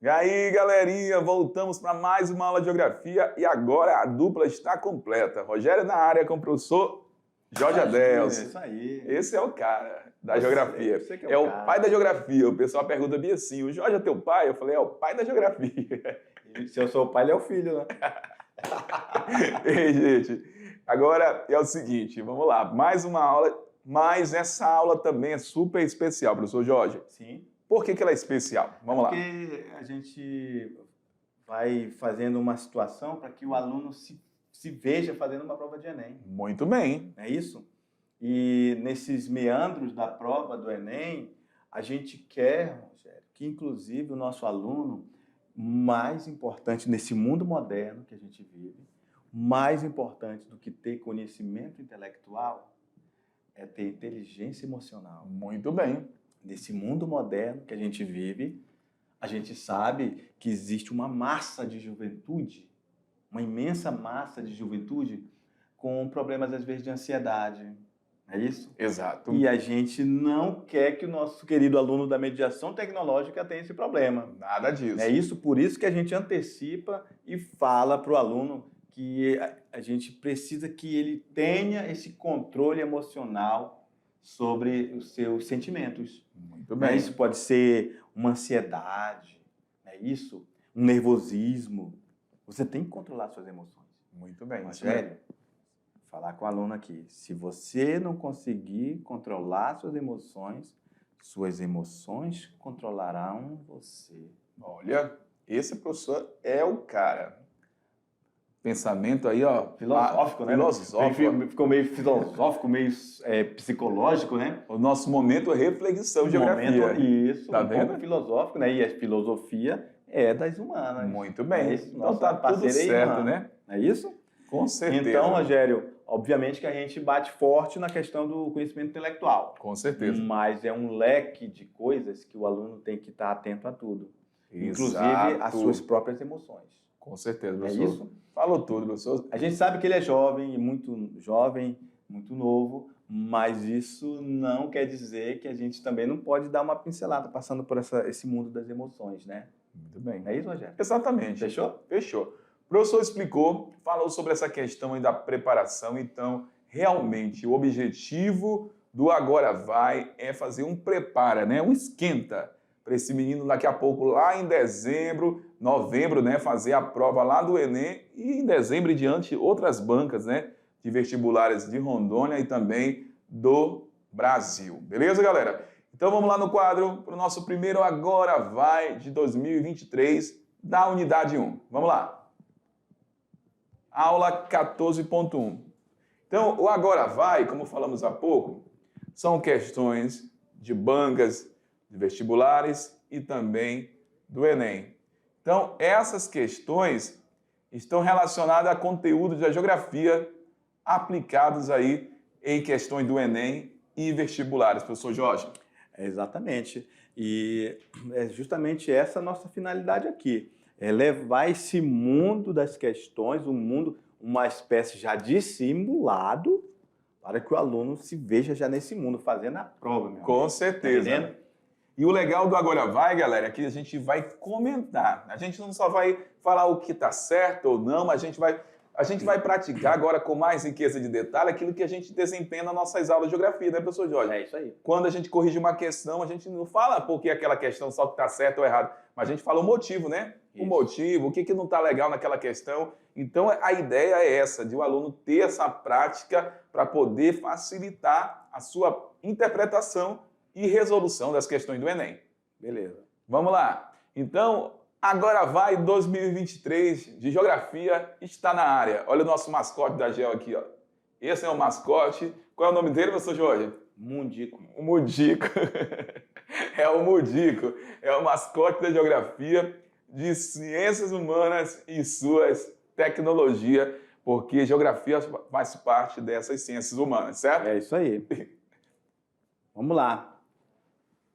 E aí, galerinha, voltamos para mais uma aula de geografia e agora a dupla está completa. Rogério na área com o professor Jorge Adelson. Isso aí. Esse é o cara da geografia. Você que É o cara. pai da geografia. O pessoal pergunta bem assim, o Jorge é teu pai? Eu falei, é o pai da geografia. E se eu sou o pai, ele é o filho, né? Ei, gente, agora é o seguinte, vamos lá, mais uma aula, mas essa aula também é super especial, professor Jorge. Sim. Por que ela é especial? Vamos lá. Porque a gente vai fazendo uma situação para que o aluno se veja fazendo uma prova de Enem. Muito bem. É isso? E nesses meandros da prova do Enem, a gente quer, Rogério, que inclusive o nosso aluno, mais importante nesse mundo moderno que a gente vive, mais importante do que ter conhecimento intelectual, é ter inteligência emocional. Muito bem. Nesse mundo moderno que a gente vive, a gente sabe que existe uma massa de juventude, uma imensa massa de juventude com problemas, às vezes, de ansiedade. É isso? Exato. E a gente não quer que o nosso querido aluno da mediação tecnológica tenha esse problema. Nada disso. É isso, por isso que a gente antecipa e fala para o aluno que a gente precisa que ele tenha esse controle emocional sobre os seus sentimentos. Muito bem. Isso pode ser uma ansiedade, é isso? Um nervosismo. Você tem que controlar suas emoções. Muito bem. Rogério, falar com o aluno aqui. Se você não conseguir controlar suas emoções controlarão você. Olha, esse professor é o cara. Pensamento aí, ó. Filosófico, né? Filosófico. Ficou meio filosófico, meio psicológico, né? O nosso momento reflexão geografia. Isso, tá um vendo? pouco filosófico, né? E a filosofia é das humanas. Muito bem. É isso, então tá tudo certo, né? É isso? Com certeza. Então, Rogério, obviamente que a gente bate forte na questão do conhecimento intelectual. Com certeza. Mas é um leque de coisas que o aluno tem que estar atento a tudo. Inclusive Exato. às suas próprias emoções. Com certeza, É professor. isso? Falou tudo, professor. A gente sabe que ele é jovem, muito novo, mas isso não quer dizer que a gente também não pode dar uma pincelada passando por esse mundo das emoções, né? Muito bem. É isso, Rogério? Exatamente. Fechou? Fechou. O professor explicou, falou sobre essa questão aí da preparação, então, realmente, o objetivo do Agora Vai é fazer um prepara, né? Um esquenta para esse menino daqui a pouco, lá em dezembro, novembro, né? Fazer a prova lá do Enem e em dezembro e diante outras bancas, né? De vestibulares de Rondônia e também do Brasil. Beleza, galera? Então vamos lá no quadro para o nosso primeiro Agora Vai de 2023 da Unidade 1. Vamos lá. Aula 14.1. Então, o Agora Vai, como falamos há pouco, são questões de bancas, de vestibulares e também do Enem. Então, essas questões estão relacionadas a conteúdo da geografia aplicados aí em questões do Enem e vestibulares, professor Jorge. Exatamente. E é justamente essa a nossa finalidade aqui. É levar esse mundo das questões, um mundo, uma espécie já de simulado, para que o aluno se veja já nesse mundo, fazendo a prova. Meu Com amigo. certeza. Tá entendendo? E o legal do Agora Vai, galera, é que a gente vai comentar. A gente não só vai falar o que está certo ou não, mas a gente vai praticar agora com mais riqueza de detalhe aquilo que a gente desempenha nas nossas aulas de geografia, né, professor Jorge? É isso aí. Quando a gente corrige uma questão, a gente não fala porque aquela questão só que está certo ou errado, mas a gente fala o motivo, né? Isso. O motivo, o que não está legal naquela questão. Então, a ideia é essa, de o aluno ter essa prática para poder facilitar a sua interpretação e resolução das questões do Enem. Beleza. Vamos lá. Então, Agora Vai 2023 de Geografia está na área. Olha o nosso mascote da GEL aqui, ó. Esse é o mascote. Qual é o nome dele, professor Jorge? Mundico. O Mudico. É o Mudico. É o mascote da Geografia de Ciências Humanas e suas tecnologias, porque Geografia faz parte dessas ciências humanas, certo? É isso aí. Vamos lá.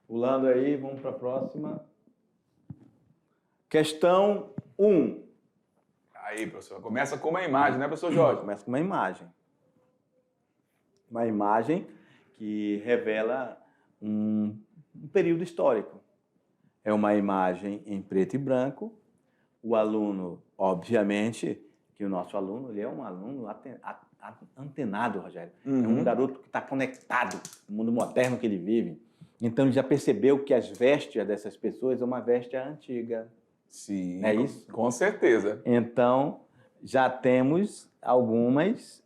Pulando aí, vamos para a próxima. Questão 1. Aí, professor, começa com uma imagem, né, professor Jorge? Começa com uma imagem. Uma imagem que revela um período histórico. é uma imagem em preto e branco. O aluno, obviamente, que o nosso aluno, ele é um aluno antenado, Rogério. É um garoto que está conectado no mundo moderno que ele vive. Então, ele já percebeu que as vestes dessas pessoas é uma veste antiga. Sim, É isso? com certeza. Então, já temos algumas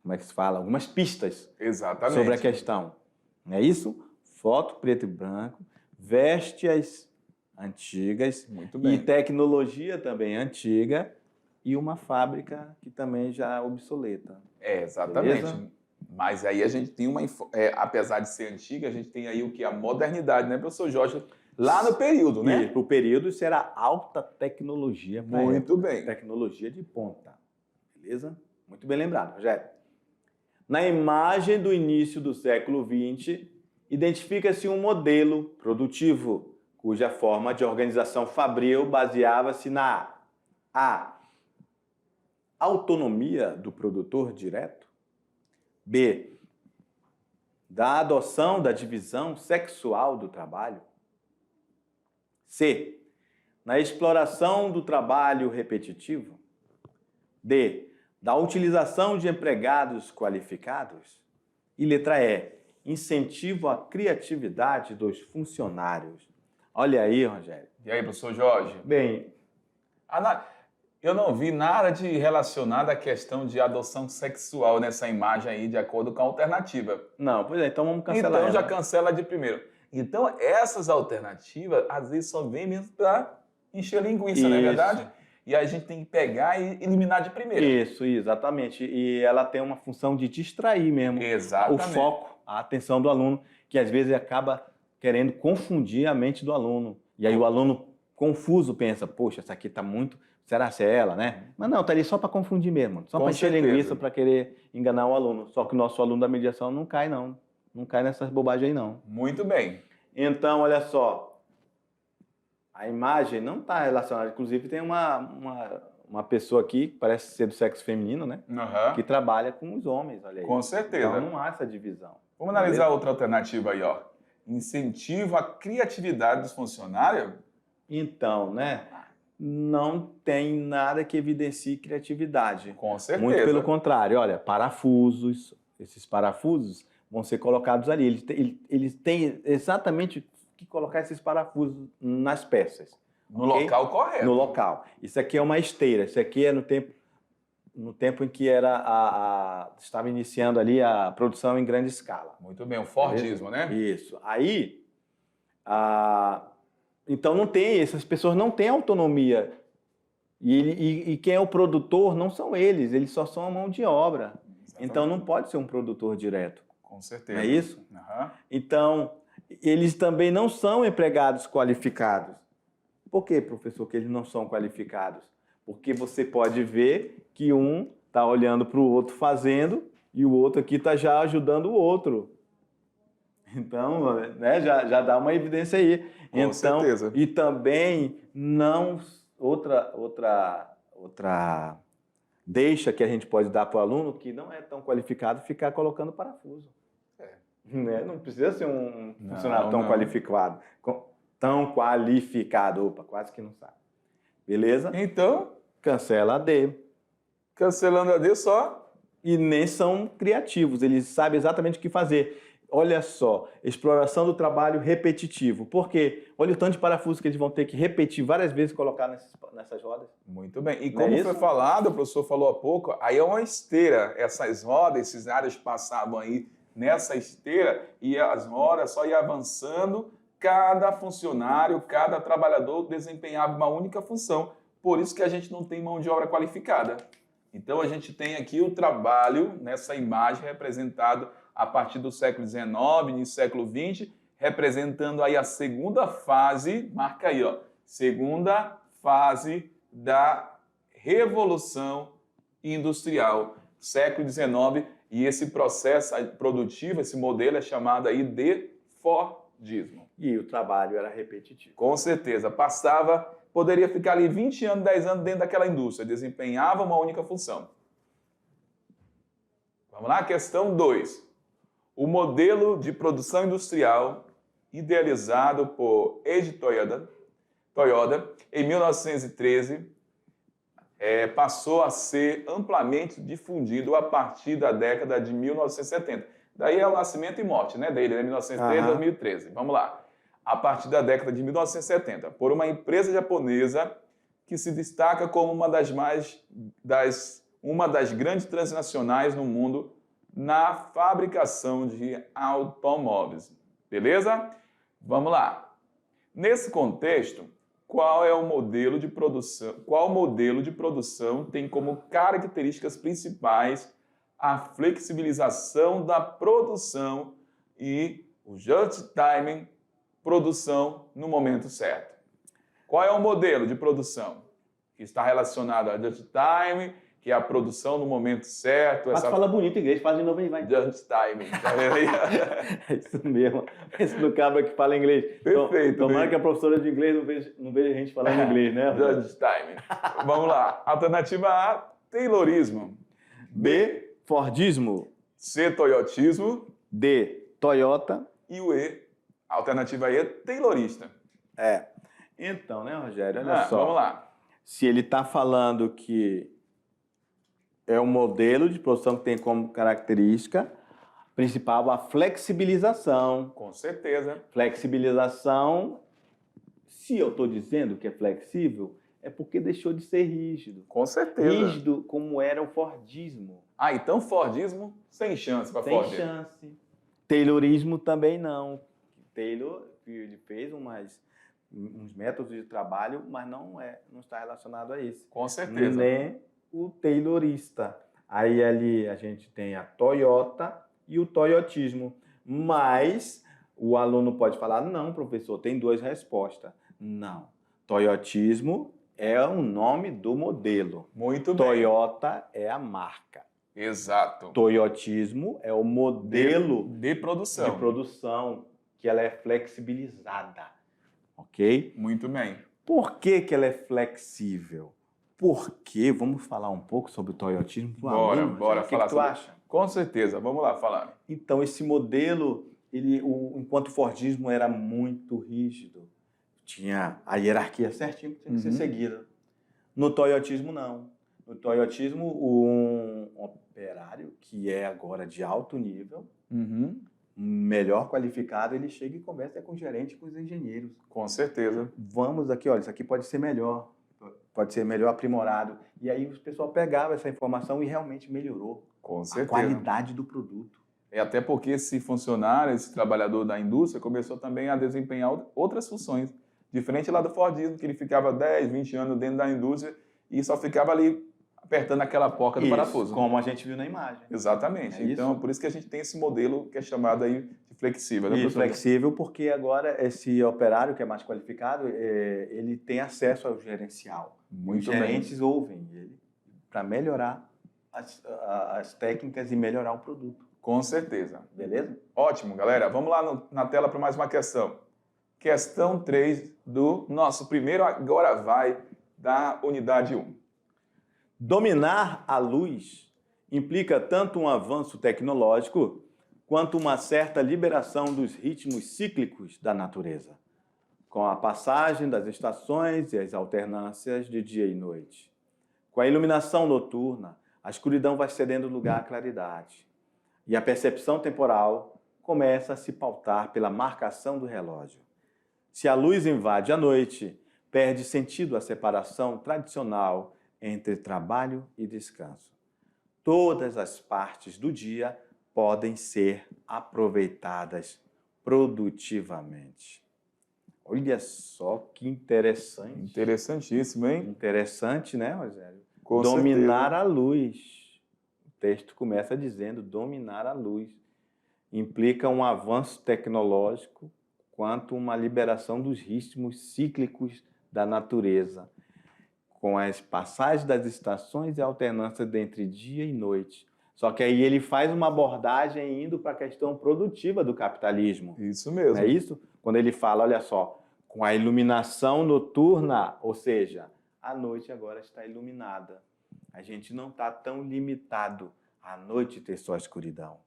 como é que se fala? Algumas pistas Exatamente. sobre a questão. Não é isso? Foto preto e branco, vestes antigas Muito bem. e tecnologia também antiga e uma fábrica que também já é obsoleta. Exatamente. Beleza? Mas aí a gente tem apesar de ser antiga, a gente tem aí o que? A modernidade, né, professor Jorge? Lá no período, né? E o período será alta tecnologia. Muito bem. Tecnologia de ponta. Beleza? Muito bem lembrado, Rogério. Na imagem do início do século XX, identifica-se um modelo produtivo, cuja forma de organização fabril baseava-se na A. Autonomia do produtor direto. B. Da adoção da divisão sexual do trabalho. C. Na exploração do trabalho repetitivo. D. Da utilização de empregados qualificados. E letra E. Incentivo à criatividade dos funcionários. Olha aí, Rogério. E aí, professor Jorge? Bem, eu não vi nada de relacionado à questão de adoção sexual nessa imagem aí, de acordo com a alternativa. não, pois é, então vamos cancelar. Então já ela. cancela de primeiro. Então essas alternativas, às vezes, só vêm mesmo para encher linguiça, não é Isso. verdade? E aí a gente tem que pegar e eliminar de primeira. Isso, exatamente. E ela tem uma função de distrair mesmo Exatamente. o foco, a atenção do aluno, que às vezes acaba querendo confundir a mente do aluno. E aí o aluno confuso pensa, poxa, essa aqui está muito... Será que é ela, né? Mas não, está ali só para confundir mesmo. Só Com para encher certeza. linguiça, para querer enganar o aluno. Só que o nosso aluno da mediação não cai, não. Não cai nessas bobagens aí, não. Muito bem. Então, olha só. A imagem não está relacionada. Inclusive, tem uma pessoa aqui, que parece ser do sexo feminino, né? Uhum. Que trabalha com os homens, olha aí. Com certeza. Então, não há essa divisão. Vamos analisar outra alternativa aí, ó. Incentivo à criatividade dos funcionários. Então, né? Não tem nada que evidencie criatividade. Com certeza. Muito pelo contrário. Olha, parafusos. Esses parafusos vão ser colocados ali. Eles têm exatamente que colocar esses parafusos nas peças. No ok? local correto. No local. Isso aqui é uma esteira. Isso aqui é no tempo em que estava iniciando ali a produção em grande escala. Muito bem, o Fordismo, né? Isso. Aí, então não tem, essas pessoas não têm autonomia. E quem é o produtor não são eles só são a mão de obra. Exatamente. Então não pode ser um produtor direto. Com certeza. Não é isso? Uhum. Então, eles também não são empregados qualificados. Por que, professor, que eles não são qualificados? Porque você pode ver que um está olhando para o outro fazendo e o outro aqui está já ajudando o outro. Então, né, já dá uma evidência aí. Com certeza. E também não outra deixa que a gente pode dar para o aluno que não é tão qualificado ficar colocando parafuso. Né? Não precisa ser um funcionário tão qualificado. Tão qualificado. Opa, quase que não sabe. Beleza? Então, cancela a D. Cancelando a D só. E nem são criativos, eles sabem exatamente o que fazer. Olha só, exploração do trabalho repetitivo. Por quê? Olha o tanto de parafuso que eles vão ter que repetir várias vezes e colocar nessas rodas. Muito bem. E como foi falado, o professor falou há pouco, aí é uma esteira. Essas rodas, esses áreas passavam aí nessa esteira e as rodas só iam avançando. Cada funcionário, cada trabalhador desempenhava uma única função. Por isso que a gente não tem mão de obra qualificada. Então a gente tem aqui o trabalho nessa imagem representado a partir do século XIX, início do século XX, representando aí a segunda fase, marca aí, ó, segunda fase da Revolução Industrial, século XIX, e esse processo produtivo, esse modelo é chamado aí de Fordismo. E o trabalho era repetitivo. Com certeza, poderia ficar ali 20 anos, 10 anos dentro daquela indústria, desempenhava uma única função. Vamos lá, questão 2. O modelo de produção industrial idealizado por Eiji Toyoda em 1913, passou a ser amplamente difundido a partir da década de 1970. Daí é o nascimento e morte, né, dele, 1913 a 2013. Vamos lá. A partir da década de 1970, por uma empresa japonesa que se destaca como uma das grandes transnacionais no mundo na fabricação de automóveis. Beleza? Vamos lá. Nesse contexto, qual modelo de produção tem como características principais a flexibilização da produção e o just-time, produção no momento certo? Qual é o modelo de produção que está relacionado a just-time, que é a produção no momento certo? Mas fala bonito inglês, fala de novo aí, vai. Just-time, tá vendo aí? É isso mesmo. Esse do cabra que fala inglês. Perfeito. Tomara que a professora de inglês não veja a gente falando inglês, né? Just-time. Vamos lá. Alternativa A, Taylorismo. B, Fordismo. C, Toyotismo. D, Toyota. E o E, a alternativa E, Taylorista. Então, né, Rogério? Olha só. Vamos lá. Se ele está falando que é um modelo de produção que tem como característica principal a flexibilização. Com certeza. Flexibilização, se eu estou dizendo que é flexível, é porque deixou de ser rígido. Com certeza. Rígido como era o Fordismo. Então Fordismo, sem chance para Ford. Sem chance. Taylorismo também não. Taylor, ele fez uns métodos de trabalho, mas não está relacionado a isso. Com certeza. Nem o taylorista. Aí ali a gente tem a Toyota e o toyotismo. Mas o aluno pode falar, não, professor, tem duas respostas. Não. Toyotismo é o nome do modelo. Muito bem. Toyota é a marca. Exato. Toyotismo é o modelo de produção. Que ela é flexibilizada. Ok? Muito bem. Por que ela é flexível? Porque, vamos falar um pouco sobre o toyotismo? Bora falar O que tu acha? Com certeza, vamos lá falar. Então, esse modelo, enquanto o Fordismo era muito rígido, tinha a hierarquia certinha que tinha que ser seguida. No toyotismo, não. No toyotismo, um operário, que é agora de alto nível, melhor qualificado, ele chega e conversa com o gerente e com os engenheiros. Com certeza. Vamos aqui, olha, isso aqui pode ser melhor aprimorado. E aí o pessoal pegava essa informação e realmente melhorou a qualidade do produto. Até porque esse funcionário, esse trabalhador da indústria, começou também a desempenhar outras funções. Diferente lá do Fordismo, que ele ficava 10, 20 anos dentro da indústria e só ficava ali apertando aquela porca do parafuso. Como a gente viu na imagem. Exatamente. Então, por isso que a gente tem esse modelo que é chamado aí de flexível. Né, flexível porque agora esse operário que é mais qualificado, ele tem acesso ao gerencial. Os gerentes ouvem ele para melhorar as técnicas e melhorar o produto. Com certeza. Beleza? Ótimo, galera. Vamos lá na tela para mais uma questão. Questão 3 do nosso primeiro Agora Vai da unidade 1. Dominar a luz implica tanto um avanço tecnológico quanto uma certa liberação dos ritmos cíclicos da natureza, com a passagem das estações e as alternâncias de dia e noite. Com a iluminação noturna, a escuridão vai cedendo lugar à claridade, e a percepção temporal começa a se pautar pela marcação do relógio. Se a luz invade a noite, perde sentido a separação tradicional entre trabalho e descanso. Todas as partes do dia podem ser aproveitadas produtivamente. Olha só que interessante. Interessantíssimo, hein? Interessante, né, Rogério? Com dominar certeza. a luz. O texto começa dizendo dominar a luz. Implica um avanço tecnológico quanto uma liberação dos ritmos cíclicos da natureza, com as passagens das estações e a alternância entre dia e noite. Só que aí ele faz uma abordagem indo para a questão produtiva do capitalismo. Isso mesmo. Não é isso? Quando ele fala, olha só, com a iluminação noturna, ou seja, a noite agora está iluminada. A gente não está tão limitado à noite ter só escuridão.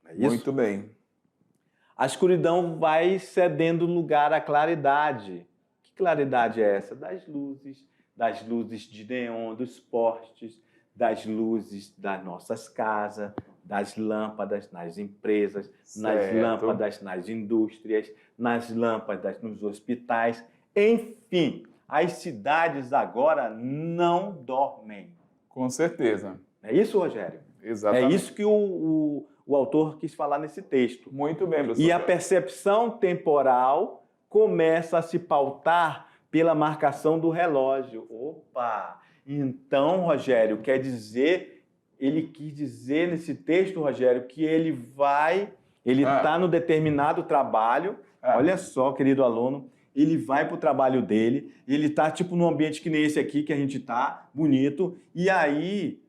Não é isso? Muito bem. a escuridão vai cedendo lugar à claridade. Que claridade é essa? Das luzes de neon, dos postes, das luzes das nossas casas, das lâmpadas nas empresas, nas lâmpadas nas indústrias, nas lâmpadas nos hospitais. Enfim, as cidades agora não dormem. Com certeza. É isso, Rogério? Exatamente. É isso que o autor quis falar nesse texto. Muito bem, professor. E a percepção temporal começa a se pautar pela marcação do relógio. Opa! Então, Rogério, ele quis dizer nesse texto, Rogério, que ele está no determinado trabalho. Olha só, querido aluno, ele vai para o trabalho dele, ele está tipo num ambiente que nem esse aqui que a gente está, bonito, e aí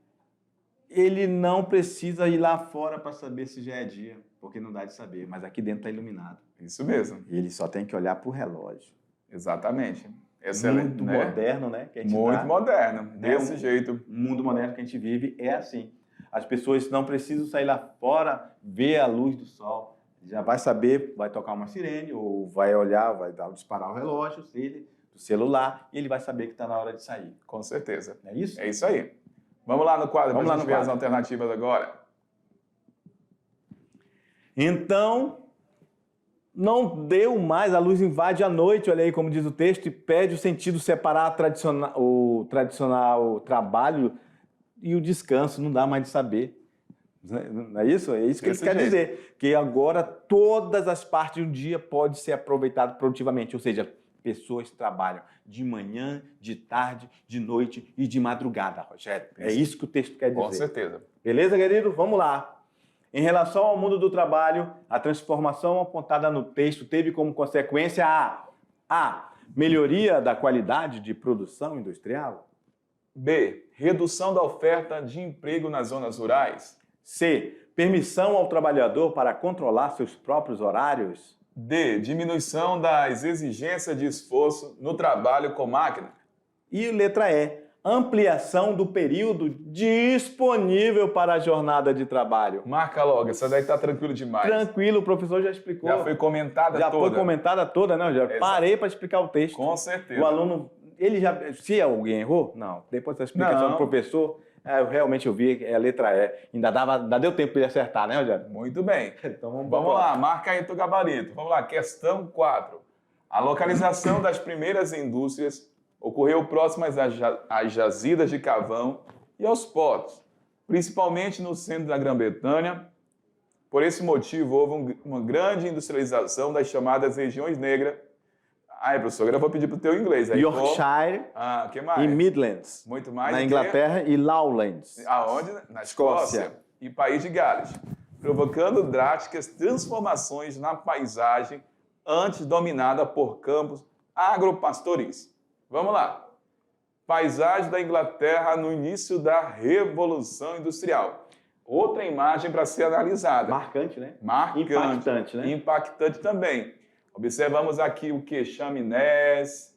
ele não precisa ir lá fora para saber se já é dia, porque não dá de saber, mas aqui dentro está iluminado. Isso mesmo. Ele só tem que olhar para o relógio. Exatamente. Excelente. Muito moderno, né? Que a gente Muito moderno, desse jeito. O mundo moderno que a gente vive é assim. As pessoas não precisam sair lá fora, ver a luz do sol. Já vai saber, vai tocar uma sirene, ou vai olhar, vai disparar o relógio dele, do celular, e ele vai saber que está na hora de sair. Com certeza. É isso? É isso aí. Vamos lá no quadro, para a gente ver as alternativas agora. Então, não deu mais, a luz invade a noite, olha aí como diz o texto, e perde o sentido separar o tradicional trabalho e o descanso, não dá mais de saber. Não é isso? É isso que ele quer dizer, que agora todas as partes do dia podem ser aproveitadas produtivamente, ou seja, pessoas trabalham de manhã, de tarde, de noite e de madrugada, Rogério. É isso que o texto quer dizer. Com certeza. Beleza, querido? Vamos lá. Em relação ao mundo do trabalho, a transformação apontada no texto teve como consequência a melhoria da qualidade de produção industrial. B. Redução da oferta de emprego nas zonas rurais. C. Permissão ao trabalhador para controlar seus próprios horários. D. Diminuição das exigências de esforço no trabalho com máquina. E letra E. Ampliação do período disponível para a jornada de trabalho. Marca logo, essa daí está tranquilo demais. Tranquilo, o professor já explicou. Já foi comentada toda. Já foi comentada toda, né, Rogério? Parei para explicar o texto. Com certeza. O aluno, se alguém errou, não. Depois da explicação do professor, eu vi, é a letra E. Ainda deu tempo para ele acertar, né, Rogério? Muito bem. Então vamos lá, marca aí teu gabarito. Vamos lá, questão 4. A localização das primeiras indústrias ocorreu próximas às jazidas de carvão e aos portos, principalmente no centro da Grã-Bretanha. Por esse motivo, houve uma grande industrialização das chamadas regiões negras. Professor, agora eu vou pedir para o teu inglês. Aí, Yorkshire que mais? e Midlands. Muito mais. Na Inglaterra e Lowlands. Aonde? Na Escócia e País de Gales, provocando drásticas transformações na paisagem antes dominada por campos agropastoris. Vamos lá. Paisagem da Inglaterra no início da Revolução Industrial. Outra imagem para ser analisada. Marcante, né? Marcante. Impactante, né? Impactante também. Observamos aqui o que? Chaminés.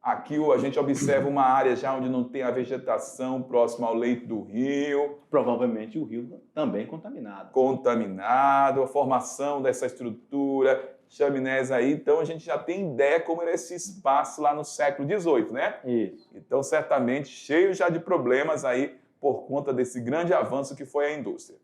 Aqui a gente observa uma área já onde não tem a vegetação próxima ao leito do rio. Provavelmente o rio também contaminado. Contaminado, a formação dessa estrutura, chaminés aí. Então a gente já tem ideia como era esse espaço lá no século XVIII, né? Isso. Então certamente cheio já de problemas aí por conta desse grande avanço que foi a indústria.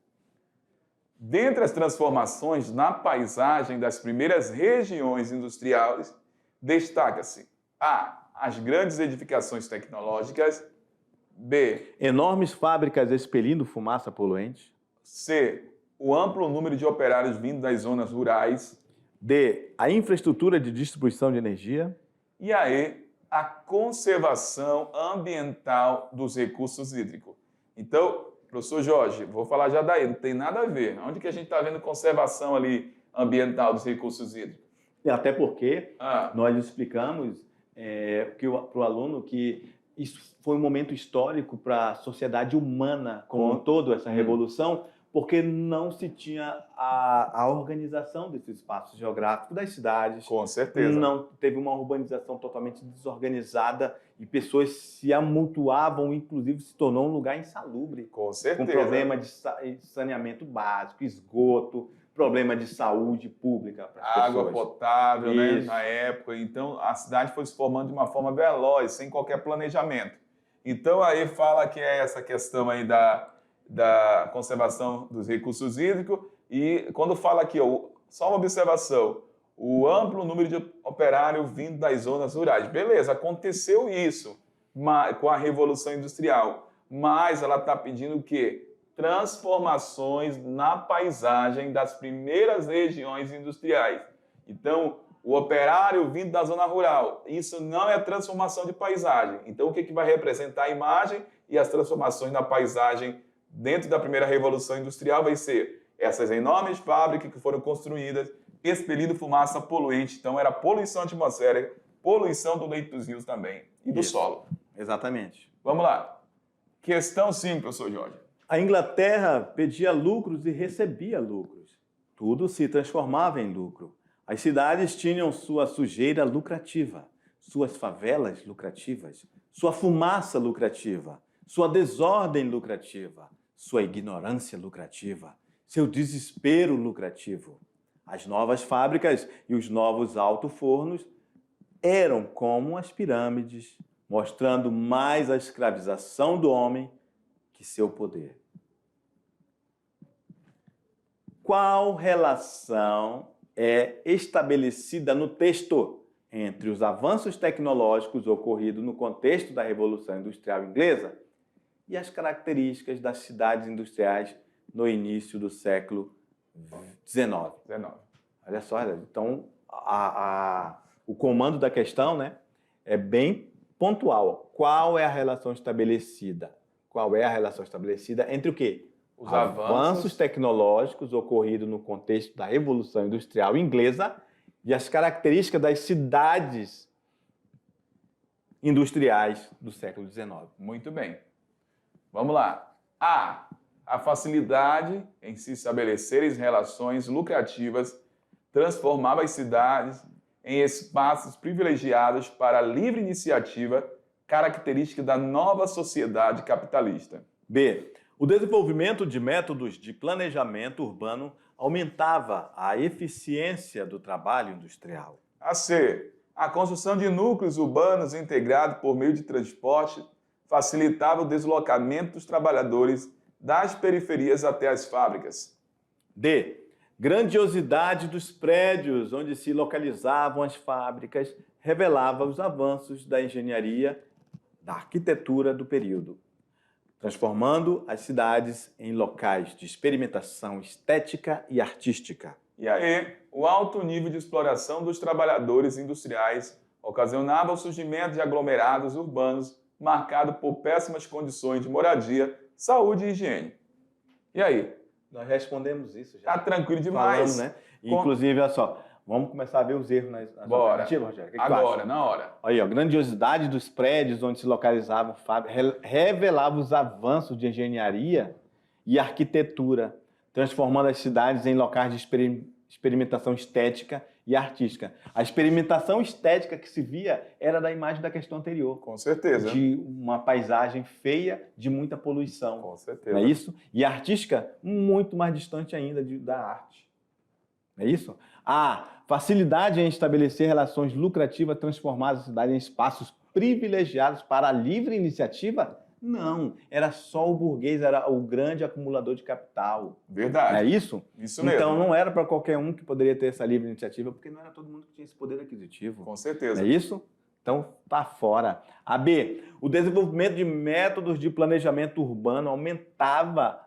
Dentre as transformações na paisagem das primeiras regiões industriais, destaca-se A. As grandes edificações tecnológicas. B. Enormes fábricas expelindo fumaça poluente. C. O amplo número de operários vindo das zonas rurais. D. A infraestrutura de distribuição de energia. E a E. A conservação ambiental dos recursos hídricos. Então, professor Jorge, vou falar já daí, não tem nada a ver. Onde que a gente está vendo conservação ali ambiental dos recursos hídricos? E até porque nós explicamos para o aluno que isso foi um momento histórico para a sociedade humana como um todo, essa revolução, porque não se tinha a organização desses espaços geográficos das cidades. Com certeza. Não teve uma urbanização totalmente desorganizada e pessoas se amultuavam, inclusive se tornou um lugar insalubre. Com certeza. Com problema de saneamento básico, esgoto, problema de saúde pública para as Água pessoas. potável, né, Isso. na época. Então, a cidade foi se formando de uma forma veloz, sem qualquer planejamento. Então, aí fala que é essa questão aí da conservação dos recursos hídricos. E quando fala aqui, ó, só uma observação, o amplo número de operários vindo das zonas rurais. Beleza, aconteceu isso com a Revolução Industrial, mas ela está pedindo o quê? Transformações na paisagem das primeiras regiões industriais. Então, o operário vindo da zona rural, isso não é transformação de paisagem. Então, o que vai representar a imagem e as transformações na paisagem dentro da primeira Revolução Industrial vai ser essas enormes fábricas que foram construídas, expelindo fumaça poluente. Então, era poluição atmosférica, poluição do leito dos rios também e do solo. Exatamente. Vamos lá. Questão 5, professor Jorge. A Inglaterra pedia lucros e recebia lucros. Tudo se transformava em lucro. As cidades tinham sua sujeira lucrativa, suas favelas lucrativas, sua fumaça lucrativa, sua desordem lucrativa, sua ignorância lucrativa, seu desespero lucrativo. As novas fábricas e os novos alto-fornos eram como as pirâmides, mostrando mais a escravização do homem que seu poder. Qual relação é estabelecida no texto entre os avanços tecnológicos ocorridos no contexto da Revolução Industrial Inglesa e as características das cidades industriais no início do século XIX? Olha só, então o comando da questão, né, é bem pontual. Qual é a relação estabelecida? Qual é a relação estabelecida entre o quê? Os avanços tecnológicos ocorridos no contexto da Revolução Industrial Inglesa e as características das cidades industriais do século XIX. Muito bem. Vamos lá. A facilidade em se estabelecerem relações lucrativas transformava as cidades em espaços privilegiados para a livre iniciativa, característica da nova sociedade capitalista. B. O desenvolvimento de métodos de planejamento urbano aumentava a eficiência do trabalho industrial. C. A construção de núcleos urbanos integrados por meio de transporte facilitava o deslocamento dos trabalhadores das periferias até as fábricas. D. Grandiosidade dos prédios onde se localizavam as fábricas revelava os avanços da engenharia, da arquitetura do período, transformando as cidades em locais de experimentação estética e artística. E aí, o alto nível de exploração dos trabalhadores industriais ocasionava o surgimento de aglomerados urbanos marcado por péssimas condições de moradia, saúde e higiene. E aí? Nós respondemos isso já. Tá tranquilo demais. Falamos, né? Inclusive, olha só, vamos começar a ver os erros nas alternativas, Rogério? Agora, na hora. Aí, ó, grandiosidade dos prédios onde se localizavam fábricas revelava os avanços de engenharia e arquitetura, transformando as cidades em locais de experimentação estética e artística. A experimentação estética que se via era da imagem da questão anterior. Com certeza. De uma paisagem feia, de muita poluição. Com certeza. Não é isso? E a artística, muito mais distante ainda da arte. Não é isso? A facilidade em estabelecer relações lucrativas, transformar a cidade em espaços privilegiados para a livre iniciativa? Não, era só o burguês, era o grande acumulador de capital. Verdade. Não é isso? Isso mesmo. Então não era para qualquer um que poderia ter essa livre iniciativa, porque não era todo mundo que tinha esse poder aquisitivo. Com certeza. Não é isso? Então tá fora. A B, o desenvolvimento de métodos de planejamento urbano aumentava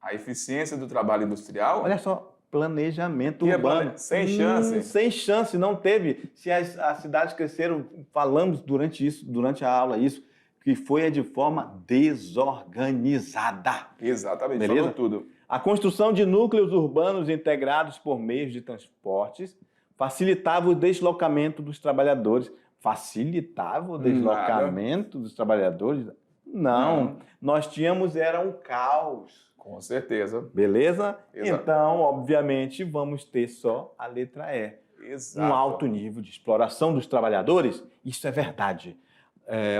A eficiência do trabalho industrial. Olha só, planejamento Que urbano. sem chance. Sem chance, não teve. Se as cidades cresceram, falamos durante a aula isso, que foi de forma desorganizada. Exatamente, Beleza? falou tudo. A construção de núcleos urbanos integrados por meios de transportes facilitava o deslocamento dos trabalhadores. Facilitava o deslocamento dos trabalhadores? Não. Nós tínhamos, era um caos. Com certeza. Beleza? Exato. Então, obviamente, vamos ter só a letra E. Exato. Um alto nível de exploração dos trabalhadores, isso é verdade.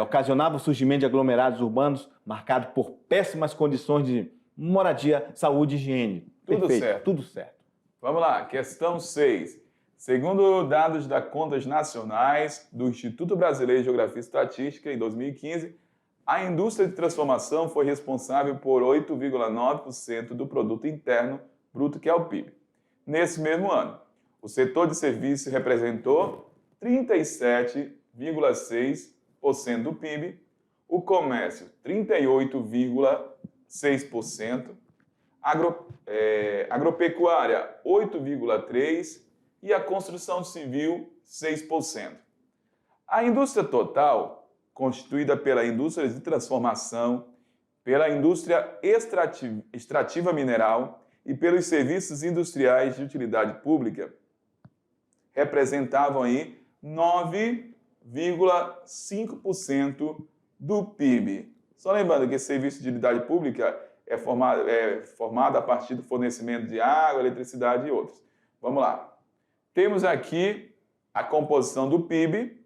Ocasionava o surgimento de aglomerados urbanos marcados por péssimas condições de moradia, saúde e higiene. Tudo Perfeito, certo. tudo certo. Vamos lá, questão 6. Segundo dados das Contas Nacionais do Instituto Brasileiro de Geografia e Estatística, em 2015, a indústria de transformação foi responsável por 8,9% do produto interno bruto, que é o PIB. Nesse mesmo ano, o setor de serviços representou 37,6% do PIB, o comércio 38,6%, agropecuária 8,3% e a construção civil 6%. A indústria total, constituída pela indústria de transformação, pela indústria extrativa mineral e pelos serviços industriais de utilidade pública, representavam aí 9,5% do PIB. Só lembrando que esse serviço de utilidade pública é formado a partir do fornecimento de água, eletricidade e outros. Vamos lá. Temos aqui a composição do PIB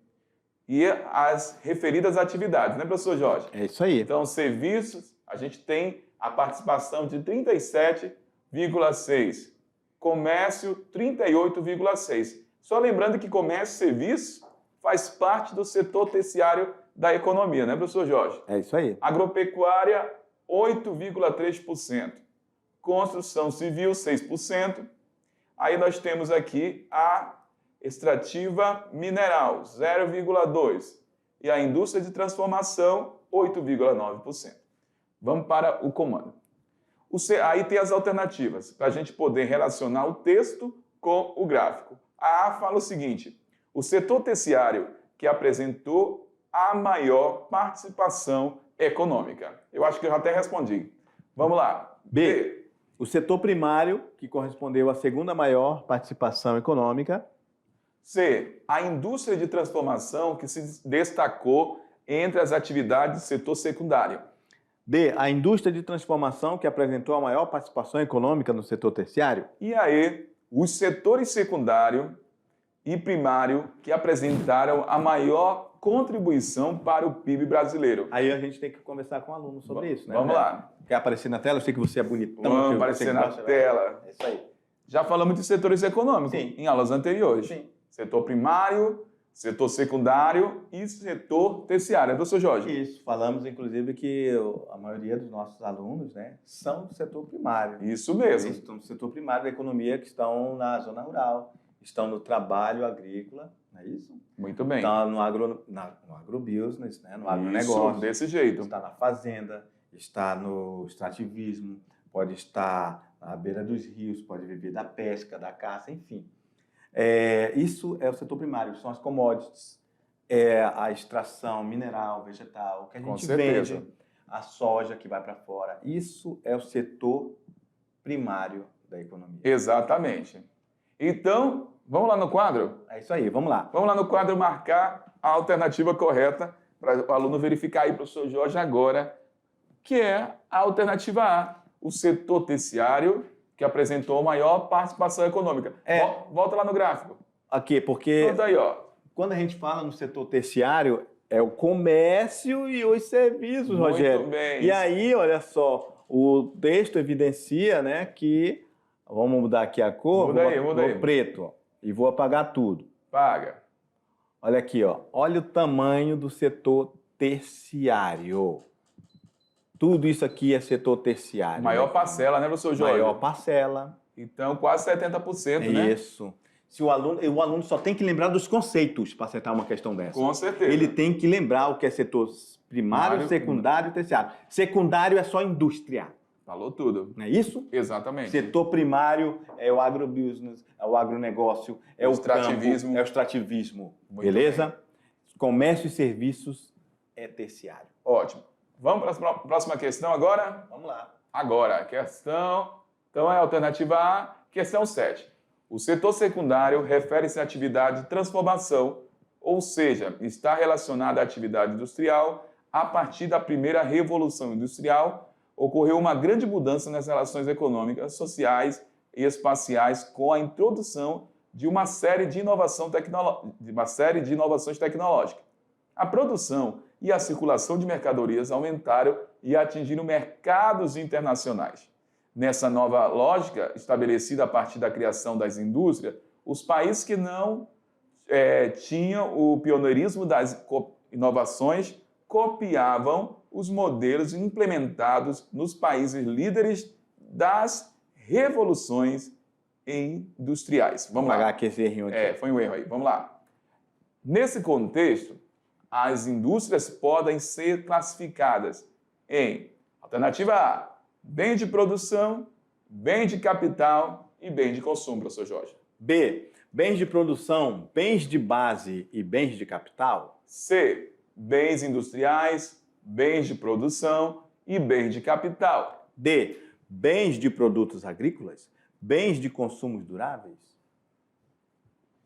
e as referidas atividades, né, professor Jorge? É isso aí. Então, serviços, a gente tem a participação de 37,6%. Comércio, 38,6%. Só lembrando que comércio e serviço faz parte do setor terciário da economia, né, professor Jorge? É isso aí. Agropecuária, 8,3%. Construção civil, 6%. Aí nós temos aqui a extrativa mineral, 0,2%. E a indústria de transformação, 8,9%. Vamos para o comando. Aí tem as alternativas, para a gente poder relacionar o texto com o gráfico. A A fala o seguinte: o setor terciário que apresentou a maior participação econômica. Eu acho que eu já até respondi. Vamos lá. B. O setor primário, que correspondeu à segunda maior participação econômica. C. A indústria de transformação que se destacou entre as atividades do setor secundário. D. A indústria de transformação, que apresentou a maior participação econômica no setor terciário. E aí, os setores secundário e primário que apresentaram a maior contribuição para o PIB brasileiro. Aí a gente tem que conversar com o aluno sobre isso, né? Vamos lá. Quer aparecer na tela? Eu sei que você é bonitão. Vamos aparecer na tela. É isso aí. Já falamos de setores econômicos em aulas anteriores. Sim. Setor primário, setor secundário e setor terciário. Professor Jorge? Isso. Falamos, inclusive, que a maioria dos nossos alunos, né, são do setor primário. Isso mesmo. Eles estão no setor primário da economia, que estão na zona rural, estão no trabalho agrícola, não é isso? Muito bem. Estão no agrobusiness, né, no agronegócio. Isso, desse jeito. Está na fazenda, está no extrativismo, pode estar à beira dos rios, pode viver da pesca, da caça, enfim. Isso é o setor primário, são as commodities, a extração mineral, vegetal, que a gente vende, a soja que vai para fora. Isso é o setor primário da economia. Exatamente. Então, vamos lá no quadro? É isso aí, vamos lá. Vamos lá no quadro marcar a alternativa correta para o aluno verificar aí, professor Jorge, agora, que é a alternativa A, o setor terciário, que apresentou maior participação econômica. Volta lá no gráfico. Aqui, porque Pronto aí, ó. Quando a gente fala no setor terciário, é o comércio e os serviços, Rogério. Muito bem. E aí, olha só, o texto evidencia, né, que... Vamos mudar aqui a cor? Muda aí. Preto, ó, e vou apagar tudo. Paga. Olha aqui, ó. Olha o tamanho do setor terciário. Tudo isso aqui é setor terciário. Maior parcela, né, professor Jorge? Maior parcela. Então, quase 70%, né? Isso. Se o aluno só tem que lembrar dos conceitos para acertar uma questão dessa. Com certeza. Ele tem que lembrar o que é setor primário, secundário e terciário. Secundário é só indústria. Falou tudo. Não é isso? Exatamente. Setor primário é o agrobusiness, é o agronegócio, é o extrativismo. campo, é o extrativismo. Muito beleza? bem. Comércio e serviços é terciário. Ótimo. Vamos para a próxima questão agora? Vamos lá. Agora, questão... Então, é a alternativa A, questão 7. O setor secundário refere-se à atividade de transformação, ou seja, está relacionada à atividade industrial. A partir da primeira revolução industrial, ocorreu uma grande mudança nas relações econômicas, sociais e espaciais com a introdução de uma série de inovações tecnológicas. A produção e a circulação de mercadorias aumentaram e atingiram mercados internacionais. nessa nova lógica estabelecida a partir da criação das indústrias, os países que não tinham o pioneirismo das inovações copiavam os modelos implementados nos países líderes das revoluções industriais. Vamos lá. Pagar aqui esse errinho aqui. Foi um erro aí. Vamos lá. Nesse contexto, as indústrias podem ser classificadas em alternativa A, bem de produção, bem de capital e bem de consumo, professor Jorge. B, bens de produção, bens de base e bens de capital. C, bens industriais, bens de produção e bens de capital. D, bens de produtos agrícolas, bens de consumos duráveis.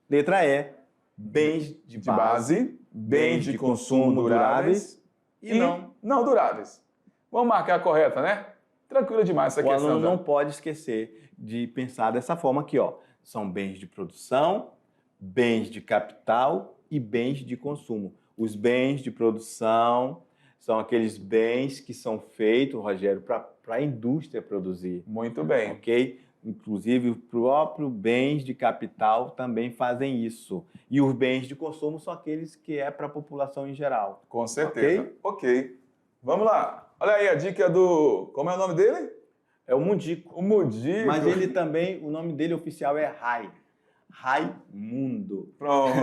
Letra E, bens de base, bens de consumo duráveis e não duráveis. Vamos marcar a correta, né? Tranquila demais essa questão. O aluno não pode esquecer de pensar dessa forma aqui, ó. São bens de produção, bens de capital e bens de consumo. Os bens de produção são aqueles bens que são feitos, Rogério, para a indústria produzir. Muito bem. Ok? Inclusive, os próprios bens de capital também fazem isso. E os bens de consumo são aqueles que é para a população em geral. Com certeza. Ok. Vamos lá. Olha aí a dica do... Como é o nome dele? É o Mundico. O Mundico. Mas ele também, o nome dele oficial é Raimundo. Pronto.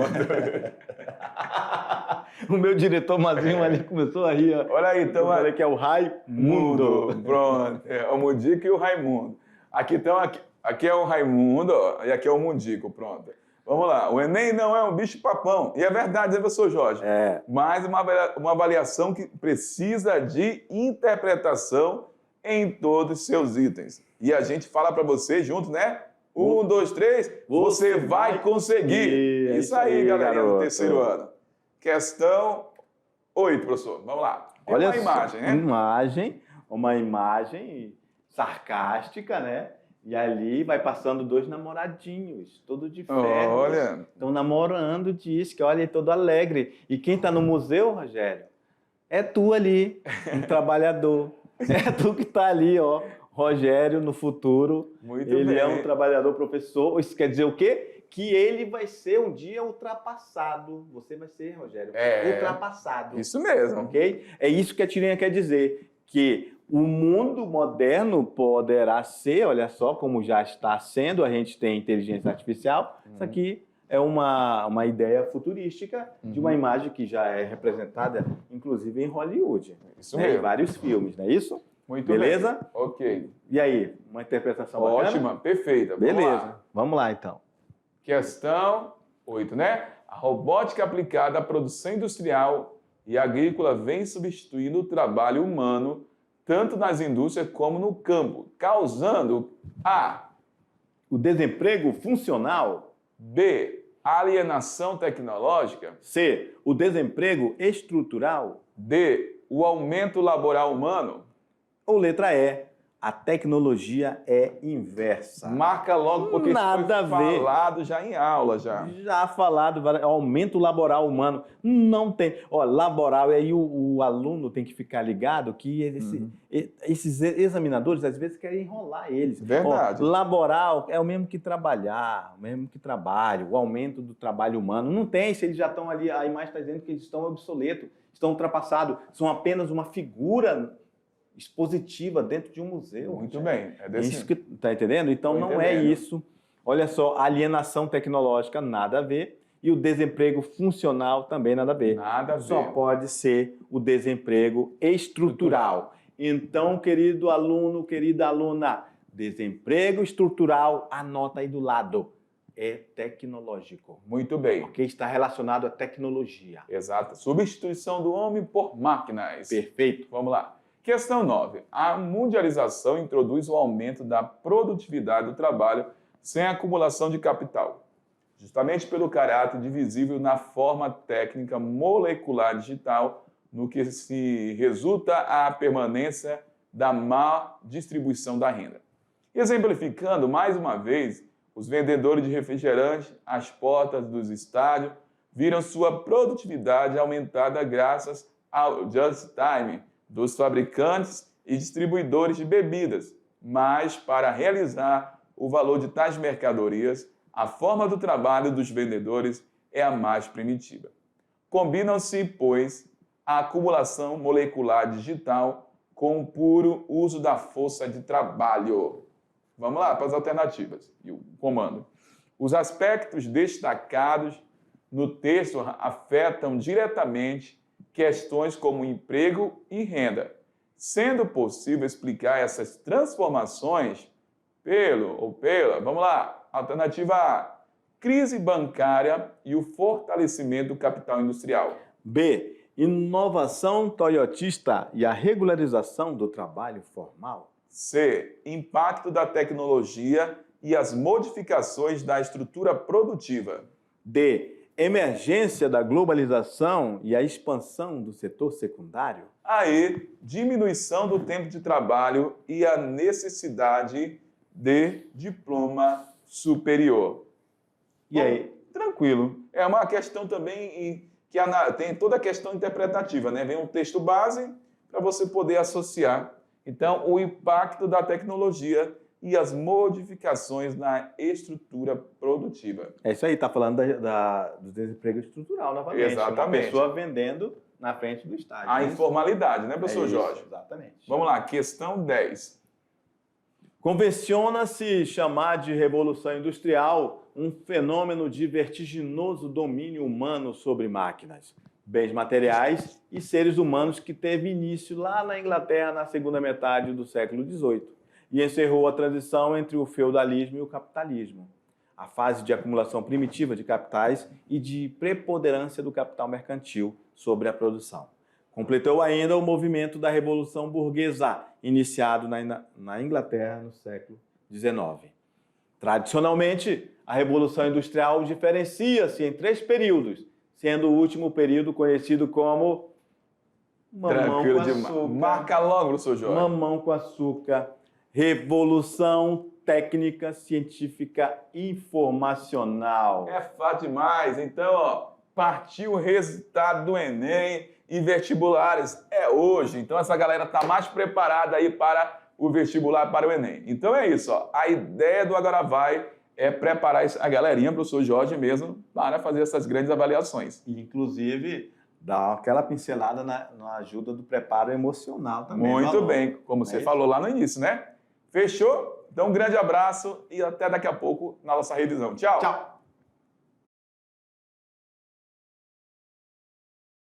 O meu diretor Mazinho ali começou a rir. Olha aí, então... Olha que é o Raimundo. Pronto. É o Mundico e o Raimundo. Aqui é o Raimundo, ó, e aqui é o Mundico, pronto. Vamos lá. O Enem não é um bicho-papão. E é verdade, né, professor Jorge? Mas uma avaliação que precisa de interpretação em todos os seus itens. E a gente fala para você junto, né? 1, 2, 3, você vai conseguir. Isso aí, galera do terceiro ano. Questão 8, professor. Vamos lá. Tem Olha uma imagem, né? Uma imagem sarcástica, né? E ali vai passando dois namoradinhos, todos de ferro. Olha. Estão namorando, diz que olha, todo alegre. E quem está no museu, Rogério, é tu ali, um trabalhador. É tu que está ali, ó. Rogério, no futuro, Muito ele bem. é um trabalhador professor. Isso quer dizer o quê? Que ele vai ser um dia ultrapassado. Você vai ser, Rogério, ultrapassado. Isso mesmo. Ok? É isso que a tirinha quer dizer. Que o mundo moderno poderá ser, olha só como já está sendo, a gente tem inteligência artificial. Isso aqui é uma ideia futurística de uma imagem que já é representada, inclusive, em Hollywood. Isso mesmo. Em vários filmes, não é isso? Muito Beleza? bem. Ok. E aí, uma interpretação bacana? Ótima, perfeita. Beleza. Vamos lá, então. Questão 8, né? A robótica aplicada à produção industrial e agrícola vem substituindo o trabalho humano tanto nas indústrias como no campo, causando A. O desemprego funcional. B. Alienação tecnológica. C. O desemprego estrutural. D. O aumento laboral humano. Ou letra E. A tecnologia é inversa. Marca logo, porque Nada isso foi a ver. falado já em aula. Já falado, aumento laboral humano. Não tem. Ó, laboral, aí o aluno tem que ficar ligado que esses examinadores, às vezes, querem enrolar eles. Verdade. Ó, laboral é o mesmo que trabalhar, o mesmo que trabalho, o aumento do trabalho humano. Não tem, se eles já estão ali, a imagem está dizendo que eles estão obsoletos, estão ultrapassados, são apenas uma figura expositiva dentro de um museu. Muito bem. É desse... Isso que tá entendendo? Então não é isso. Olha só, alienação tecnológica, nada a ver. E o desemprego funcional também nada a ver. Nada a ver. Só pode ser o desemprego estrutural. Então, querido aluno, querida aluna, desemprego estrutural, anota aí do lado. É tecnológico. Muito bem. Porque está relacionado à tecnologia. Exato. Substituição do homem por máquinas. Perfeito. Vamos lá. Questão 9. A mundialização introduz o aumento da produtividade do trabalho sem acumulação de capital, justamente pelo caráter divisível na forma técnica molecular digital, no que se resulta a permanência da má distribuição da renda. Exemplificando, mais uma vez, os vendedores de refrigerante às portas dos estádios viram sua produtividade aumentada graças ao just time dos fabricantes e distribuidores de bebidas, mas para realizar o valor de tais mercadorias, a forma do trabalho dos vendedores é a mais primitiva. Combinam-se, pois, a acumulação molecular digital com o puro uso da força de trabalho. Vamos lá para as alternativas e o comando. Os aspectos destacados no texto afetam diretamente questões como emprego e renda, sendo possível explicar essas transformações vamos lá, alternativa A, crise bancária e o fortalecimento do capital industrial. B, inovação toyotista e a regularização do trabalho formal. C, impacto da tecnologia e as modificações da estrutura produtiva. D, emergência da globalização e a expansão do setor secundário. Aí, diminuição do tempo de trabalho e a necessidade de diploma superior. E aí? Tranquilo. É uma questão também que tem toda a questão interpretativa, né? Vem um texto base para você poder associar. Então, o impacto da tecnologia e as modificações na estrutura produtiva. É isso aí, está falando do desemprego estrutural novamente. Exatamente. Uma pessoa vendendo na frente do estádio. A informalidade, né, professor isso, Jorge? Exatamente. Vamos lá, questão 10. Convenciona-se chamar de revolução industrial um fenômeno de vertiginoso domínio humano sobre máquinas, bens materiais e seres humanos que teve início lá na Inglaterra na segunda metade do século XVIII e encerrou a transição entre o feudalismo e o capitalismo, a fase de acumulação primitiva de capitais e de preponderância do capital mercantil sobre a produção. Completou ainda o movimento da Revolução Burguesa, iniciado na Inglaterra no século XIX. Tradicionalmente, a Revolução Industrial diferencia-se em 3 períodos, sendo o último período conhecido como mamão com açúcar. Marca logo, professor Jorge. Mamão com açúcar. Revolução Técnica Científica Informacional. É fácil demais. Então, ó, partiu o resultado do Enem e vestibulares. É hoje. Então, essa galera está mais preparada aí para o vestibular, para o Enem. Então, é isso. Ó. A ideia do Agora Vai é preparar a galerinha, professor Jorge mesmo, para fazer essas grandes avaliações. E, inclusive, dar aquela pincelada na ajuda do preparo emocional também. Muito bem, como você falou lá no início, né? Fechou? Então, um grande abraço e até daqui a pouco na nossa revisão. Tchau! Tchau!